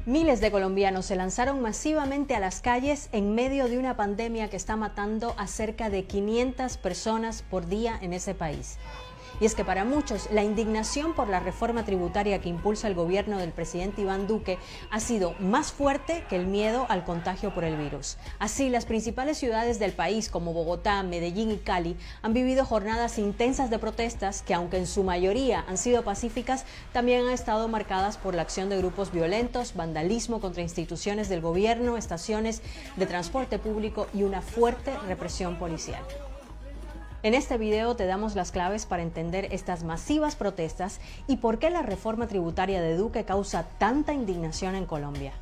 Miles de colombianos se lanzaron masivamente a las calles en medio de una pandemia que está matando a cerca de 500 personas por día en ese país. Y es que para muchos la indignación por la reforma tributaria que impulsa el gobierno del presidente Iván Duque ha sido más fuerte que el miedo al contagio por el virus. Así, las principales ciudades del país como Bogotá, Medellín y Cali han vivido jornadas intensas de protestas que, aunque en su mayoría han sido pacíficas, también han estado marcadas por la acción de grupos violentos, vandalismo contra instituciones del gobierno, estaciones de transporte público y una fuerte represión policial. En este video te damos las claves para entender estas masivas protestas y por qué la reforma tributaria de Duque causa tanta indignación en Colombia.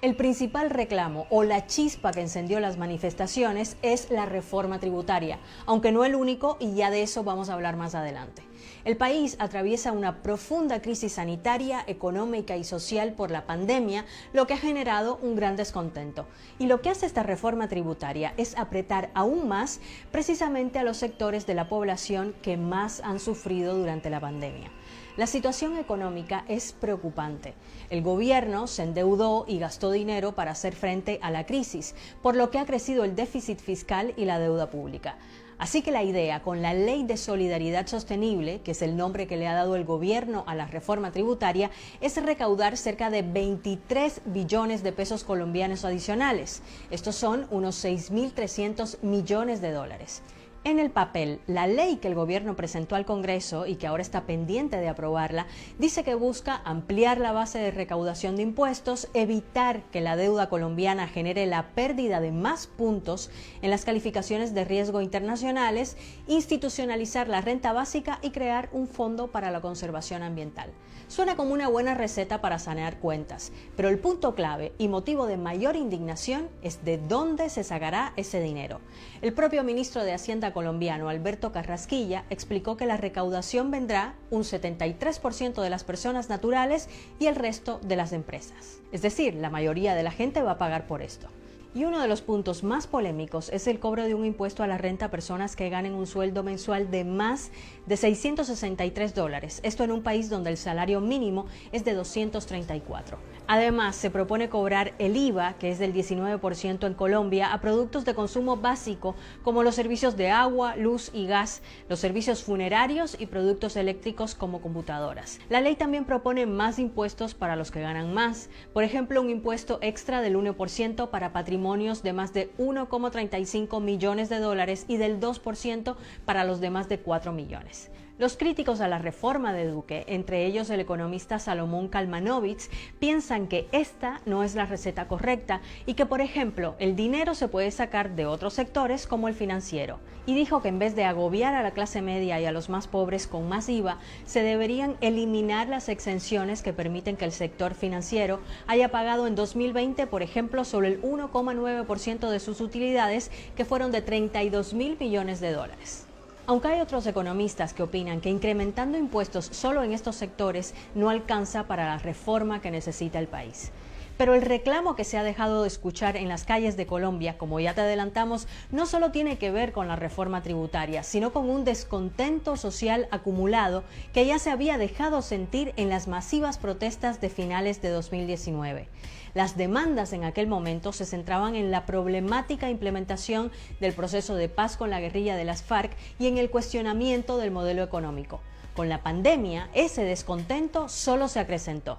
El principal reclamo o la chispa que encendió las manifestaciones es la reforma tributaria, aunque no el único, y ya de eso vamos a hablar más adelante. El país atraviesa una profunda crisis sanitaria, económica y social por la pandemia, lo que ha generado un gran descontento. Y lo que hace esta reforma tributaria es apretar aún más precisamente a los sectores de la población que más han sufrido durante la pandemia. La situación económica es preocupante. El gobierno se endeudó y gastó dinero para hacer frente a la crisis, por lo que ha crecido el déficit fiscal y la deuda pública. Así que la idea con la Ley de Solidaridad Sostenible, que es el nombre que le ha dado el gobierno a la reforma tributaria, es recaudar cerca de 23 billones de pesos colombianos adicionales. Estos son unos 6.300 millones de dólares. En el papel, la ley que el gobierno presentó al Congreso y que ahora está pendiente de aprobarla, dice que busca ampliar la base de recaudación de impuestos, evitar que la deuda colombiana genere la pérdida de más puntos en las calificaciones de riesgo internacionales, institucionalizar la renta básica y crear un fondo para la conservación ambiental. Suena como una buena receta para sanear cuentas, pero el punto clave y motivo de mayor indignación es de dónde se sacará ese dinero. El propio ministro de Hacienda colombiano, Alberto Carrasquilla, explicó que la recaudación vendrá un 73% de las personas naturales y el resto de las empresas. Es decir, la mayoría de la gente va a pagar por esto. Y uno de los puntos más polémicos es el cobro de un impuesto a la renta a personas que ganen un sueldo mensual de más de $663, esto en un país donde el salario mínimo es de 234. Además, se propone cobrar el IVA, que es del 19% en Colombia, a productos de consumo básico como los servicios de agua, luz y gas, los servicios funerarios y productos eléctricos como computadoras. La ley también propone más impuestos para los que ganan más, por ejemplo, un impuesto extra del 1% para patrimonios de más de 1,35 millones de dólares y del 2% para los de más de 4 millones. Los críticos a la reforma de Duque, entre ellos el economista Salomón Kalmanovitz, piensan que esta no es la receta correcta y que, por ejemplo, el dinero se puede sacar de otros sectores como el financiero. Y dijo que en vez de agobiar a la clase media y a los más pobres con más IVA, se deberían eliminar las exenciones que permiten que el sector financiero haya pagado en 2020, por ejemplo, solo el 1,9% de sus utilidades, que fueron de 32.000 millones de dólares. Aunque hay otros economistas que opinan que incrementando impuestos solo en estos sectores no alcanza para la reforma que necesita el país. Pero el reclamo que se ha dejado de escuchar en las calles de Colombia, como ya te adelantamos, no solo tiene que ver con la reforma tributaria, sino con un descontento social acumulado que ya se había dejado sentir en las masivas protestas de finales de 2019. Las demandas en aquel momento se centraban en la problemática implementación del proceso de paz con la guerrilla de las FARC y en el cuestionamiento del modelo económico. Con la pandemia, ese descontento solo se acrecentó.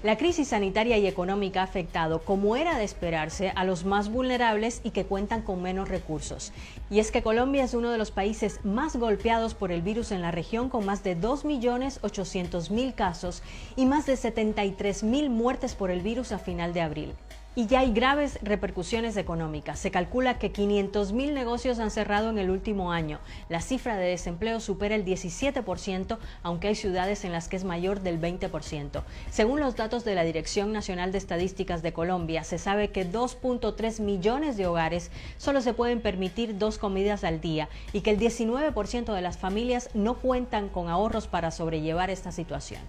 La crisis sanitaria y económica ha afectado, como era de esperarse, a los más vulnerables y que cuentan con menos recursos. Y es que Colombia es uno de los países más golpeados por el virus en la región, con más de 2.800.000 casos y más de 73.000 muertes por el virus a final de abril. Y ya hay graves repercusiones económicas. Se calcula que 500.000 negocios han cerrado en el último año. La cifra de desempleo supera el 17%, aunque hay ciudades en las que es mayor del 20%. Según los datos de la Dirección Nacional de Estadísticas de Colombia, se sabe que 2.3 millones de hogares solo se pueden permitir 2 comidas al día y que el 19% de las familias no cuentan con ahorros para sobrellevar esta situación.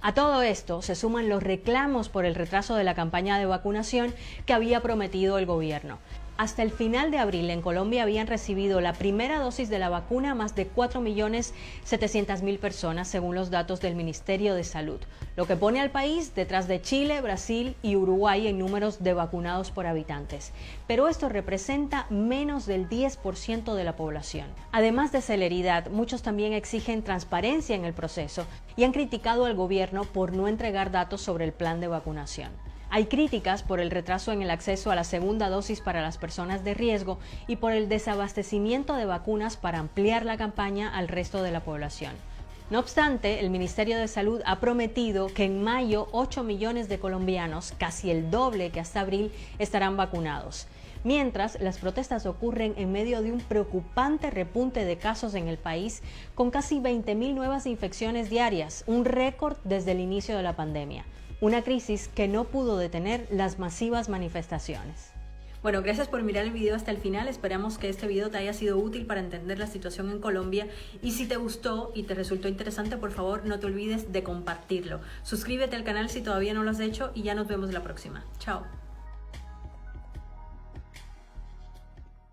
A todo esto se suman los reclamos por el retraso de la campaña de vacunación que había prometido el gobierno. Hasta el final de abril en Colombia habían recibido la primera dosis de la vacuna más de 4.700.000 personas, según los datos del Ministerio de Salud, lo que pone al país detrás de Chile, Brasil y Uruguay en números de vacunados por habitantes. Pero esto representa menos del 10% de la población. Además de celeridad, muchos también exigen transparencia en el proceso y han criticado al gobierno por no entregar datos sobre el plan de vacunación. Hay críticas por el retraso en el acceso a la segunda dosis para las personas de riesgo y por el desabastecimiento de vacunas para ampliar la campaña al resto de la población. No obstante, el Ministerio de Salud ha prometido que en mayo 8 millones de colombianos, casi el doble que hasta abril, estarán vacunados. Mientras, las protestas ocurren en medio de un preocupante repunte de casos en el país, con casi 20.000 nuevas infecciones diarias, un récord desde el inicio de la pandemia. Una crisis que no pudo detener las masivas manifestaciones. Bueno, gracias por mirar el video hasta el final. Esperamos que este video te haya sido útil para entender la situación en Colombia. Y si te gustó y te resultó interesante, por favor, no te olvides de compartirlo. Suscríbete al canal si todavía no lo has hecho y ya nos vemos la próxima. Chao.